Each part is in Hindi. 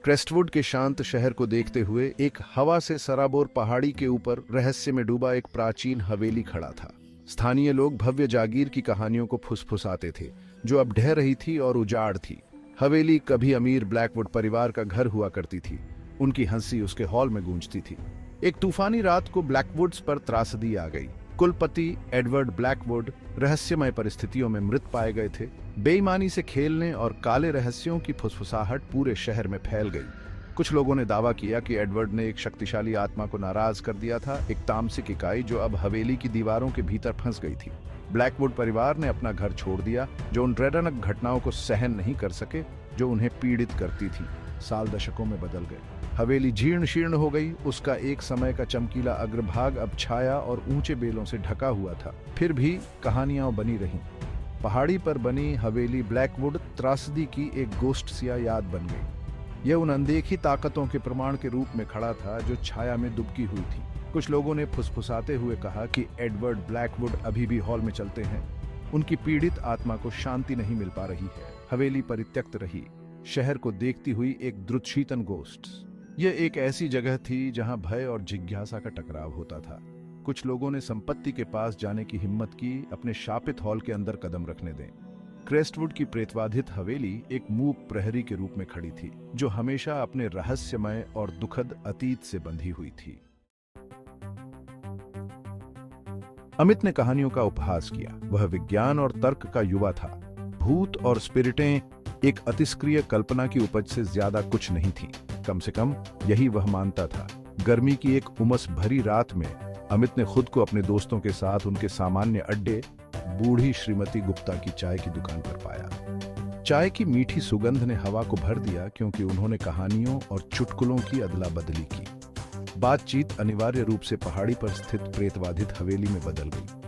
क्रेस्टवुड के शांत शहर को देखते हुए एक हवा से सराबोर पहाड़ी के ऊपर रहस्य में डूबा एक प्राचीन हवेली खड़ा था। स्थानीय लोग भव्य जागीर की कहानियों को फुसफुसाते थे, जो अब ढह रही थी और उजाड़ थी। हवेली कभी अमीर ब्लैकवुड परिवार का घर हुआ करती थी। उनकी हंसी उसके हॉल में गूंजती थी। एक तूफानी रात को ब्लैकवुड्स पर त्रासदी आ गई। कुलपति एडवर्ड ब्लैकवुड रहस्यमय परिस्थितियों में मृत पाए गए थे। बेईमानी से खेलने और काले रहस्यों की फुसफुसाहट पूरे शहर में फैल गई। कुछ लोगों ने दावा किया कि एडवर्ड ने एक शक्तिशाली आत्मा को नाराज कर दिया था, एक तामसिक इकाई जो अब हवेली की दीवारों के भीतर फंस गई थी। ब्लैकवुड परिवार ने अपना घर छोड़ दिया, जो उन ड्रेडनक घटनाओं को सहन नहीं कर सके जो उन्हें पीड़ित करती थी। साल दशकों में बदल गए। हवेली जीर्ण शीर्ण हो गई। उसका एक समय का चमकीला अग्रभाग अब छाया और ऊंचे बेलों से ढका हुआ था। फिर भी कहानियां बनी रहीं। पहाड़ी पर बनी हवेली ब्लैकवुड त्रासदी की एक गोस्ट सिया याद बन गई। यह उन अनदेखी ताकतों के प्रमाण के रूप में खड़ा था जो छाया में दुबकी हुई थी। कुछ लोगों ने फुसफुसाते हुए कहा कि एडवर्ड ब्लैकवुड अभी भी हॉल में चलते हैं। उनकी पीड़ित आत्मा को शांति नहीं मिल पा रही है। हवेली परित्यक्त रही, शहर को देखती हुई एक द्रुतशीतन गोस्ट। यह एक ऐसी जगह थी जहां भय और जिज्ञासा का टकराव होता था। कुछ लोगों ने संपत्ति के पास जाने की हिम्मत की, अपने शापित हॉल के अंदर कदम रखने दें। क्रेस्टवुड की प्रेतवाधित हवेली एक मूक प्रहरी के रूप में खड़ी थी, जो हमेशा अपने रहस्यमय और दुखद अतीत से बंधी हुई थी। अमित ने कहानियों का उपहास किया। वह विज्ञान और तर्क का युवा था। भूत और स्पिरिटें एक अतिस्क्रिय कल्पना की उपज से ज्यादा कुछ नहीं थी। कम से कम यही वह मानता था। गर्मी की एक उमस भरी रात में अमित ने खुद को अपने दोस्तों के साथ उनके सामान्य अड्डे बूढ़ी श्रीमती गुप्ता की चाय की दुकान पर पाया। चाय की मीठी सुगंध ने हवा को भर दिया, क्योंकि उन्होंने कहानियों और चुटकुलों की अदला बदली की। बातचीत अनिवार्य रूप से पहाड़ी पर स्थित प्रेतवाधित हवेली में बदल गई।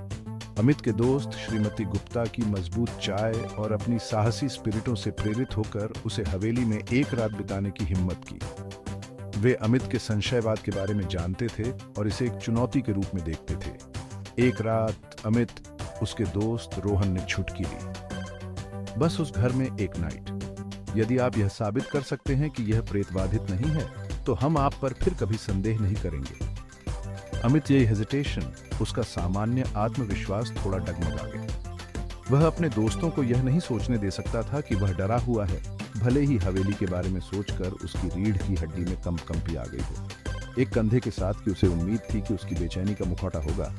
अमित के दोस्त श्रीमती गुप्ता की मजबूत चाय और अपनी साहसी स्पिरिटों से प्रेरित होकर उसे हवेली में एक रात बिताने की हिम्मत की। वे अमित के संशयवाद के बारे में जानते थे और इसे एक चुनौती के रूप में देखते थे। एक रात अमित, उसके दोस्त रोहन ने छुटकी ली। बस उस घर में एक नाइट। यदि आप यह साबित कर सकते हैं कि यह प्रेतबाधित नहीं है, तो हम आप पर फिर कभी संदेह नहीं करेंगे। अमित ये हेजिटेशन, उसका सामान्य आत्मविश्वास थोड़ा डगमगा गया। वह अपने दोस्तों को यह नहीं सोचने दे सकता था कि वह डरा हुआ है, भले ही हवेली के बारे में सोचकर उसकी रीढ़ की हड्डी में कंपी आ गई हो। एक कंधे के साथ कि उसे उम्मीद थी कि उसकी बेचैनी का मुखौटा होगा,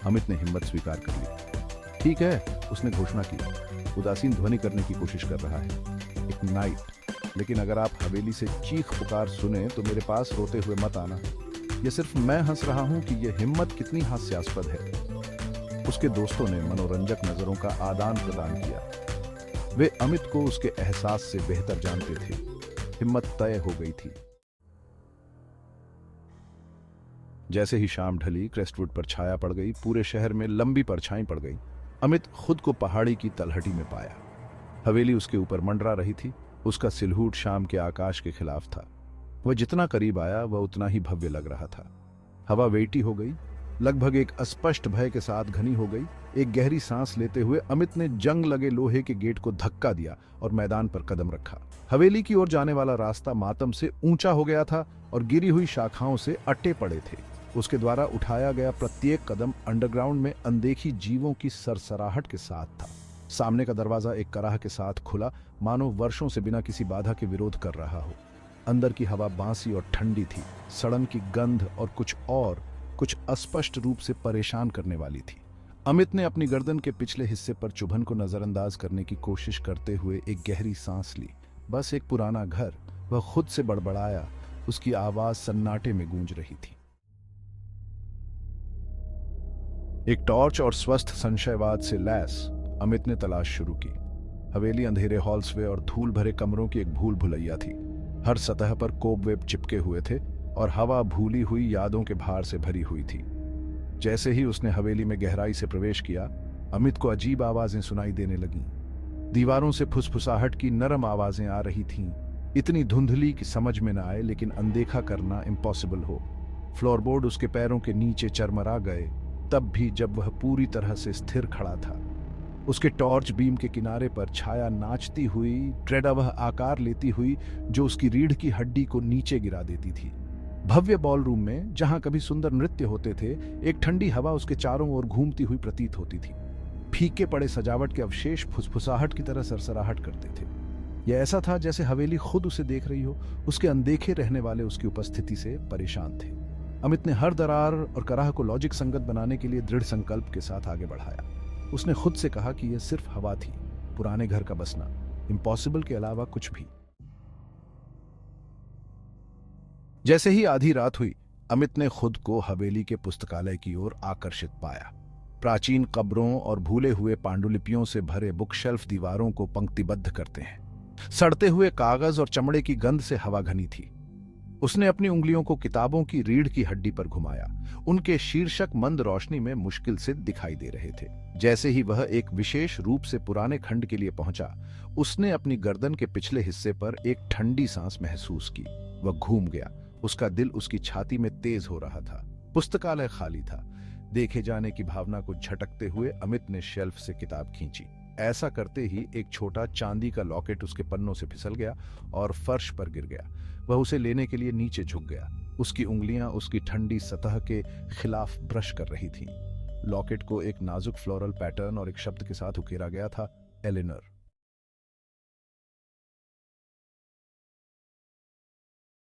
अमित ने हिम्मत स्वीकार कर ली। ठीक है, उसने घोषणा की। उदासीन ध्वनि करने की कोशिश कर रहा है। एक नाइट, लेकिन अगर आप हवेली से चीख पुकार सुने तो मेरे पास रोते हुए मत आना। यह सिर्फ मैं हंस रहा हूं कि यह हिम्मत कितनी हास्यास्पद है। उसके दोस्तों ने मनोरंजक नजरों का आदान प्रदान किया। वे अमित को उसके एहसास से बेहतर जानते थे। हिम्मत तय हो गई थी। जैसे ही शाम ढली, क्रेस्टवुड पर छाया पड़ गई। पूरे शहर में लंबी परछाई पड़ गई। अमित खुद को पहाड़ी की तलहटी में पाया। हवेली उसके ऊपर मंडरा रही थी। उसका सिलहूट शाम के आकाश के खिलाफ था। वह जितना करीब आया, वह उतना ही भव्य लग रहा था। हवा वेटी हो गई, लगभग एक अस्पष्ट भय के साथ घनी हो गई। एक गहरी सांस लेते हुए अमित ने जंग लगे लोहे के गेट को धक्का दिया और मैदान पर कदम रखा। हवेली की ओर जाने वाला रास्ता मातम से ऊंचा हो गया था और गिरी हुई शाखाओं से अट्टे पड़े थे। उसके द्वारा उठाया गया प्रत्येक कदम अंडरग्राउंड में अनदेखी जीवों की सरसराहट के साथ था। सामने का दरवाजा एक कराह के साथ खुला, मानो वर्षों से बिना किसी बाधा के विरोध कर रहा हो। अंदर की हवा बांसी और ठंडी थी। सड़न की गंध और कुछ अस्पष्ट रूप से परेशान करने वाली थी। अमित ने अपनी गर्दन के पिछले हिस्से पर चुभन को नजरअंदाज करने की कोशिश करते हुए एक गहरी सांस ली। बस एक पुराना घर, वह खुद से बड़बड़ाया। उसकी आवाज सन्नाटे में गूंज रही थी। एक टॉर्च और स्वस्थ संशयवाद से लैस अमित ने तलाश शुरू की। हवेली अंधेरे हॉल्सवे और धूल भरे कमरों की एक भूल भुलैया थी। हर सतह पर कोबवेब चिपके हुए थे और हवा भूली हुई यादों के भार से भरी हुई थी। जैसे ही उसने हवेली में गहराई से प्रवेश किया, अमित को अजीब आवाजें सुनाई देने लगीं। दीवारों से फुसफुसाहट की नरम आवाजें आ रही थीं, इतनी धुंधली कि समझ में न आए, लेकिन अनदेखा करना इम्पॉसिबल हो। फ्लोरबोर्ड उसके पैरों के नीचे चरमरा गए, तब भी जब वह पूरी तरह से स्थिर खड़ा था। उसके टॉर्च बीम के किनारे पर छाया नाचती हुई, ट्रेडा वह आकार लेती हुई जो उसकी रीढ़ की हड्डी को नीचे गिरा देती थी। भव्य बॉलरूम में जहां कभी सुंदर नृत्य होते थे, एक ठंडी हवा उसके चारों ओर घूमती हुई प्रतीत होती थी। फीके पड़े सजावट के अवशेष फुसफुसाहट की तरह सरसराहट करते थे। यह ऐसा था जैसे हवेली खुद उसे देख रही हो। उसके अनदेखे रहने वाले उसकी उपस्थिति से परेशान थे। अमित ने हर दरार और कराह को लॉजिक संगत बनाने के लिए दृढ़ संकल्प के साथ आगे बढ़ाया। उसने खुद से कहा कि यह सिर्फ हवा थी, पुराने घर का बसना, इम्पॉसिबल के अलावा कुछ भी। जैसे ही आधी रात हुई, अमित ने खुद को हवेली के पुस्तकालय की ओर आकर्षित पाया। प्राचीन कब्रों और भूले हुए पांडुलिपियों से भरे बुकशेल्फ दीवारों को पंक्तिबद्ध करते हैं। सड़ते हुए कागज और चमड़े की गंध से हवा घनी थी। उसने अपनी उंगलियों को किताबों की रीढ़ की हड्डी पर घुमाया। उनके शीर्षक मंद रोशनी में मुश्किल से दिखाई दे रहे थे। जैसे ही वह एक विशेष रूप से पुराने खंड के लिए पहुंचा, उसने अपनी गर्दन के पिछले हिस्से पर एक ठंडी सांस महसूस की। वह घूम गया। उसका दिल उसकी छाती में तेज हो रहा था। पुस्तकालय खाली था। देखे जाने की भावना को झटकते हुए अमित ने शेल्फ से किताब खींची। ऐसा करते ही एक छोटा चांदी का लॉकेट उसके पन्नों से फिसल गया और फर्श पर गिर गया। वह उसे लेने के लिए नीचे झुक गया। उसकी उंगलियां उसकी ठंडी सतह के खिलाफ ब्रश कर रही थीं। लॉकेट को एक नाजुक फ्लोरल पैटर्न और एक शब्द के साथ उकेरा गया था, एलिनर।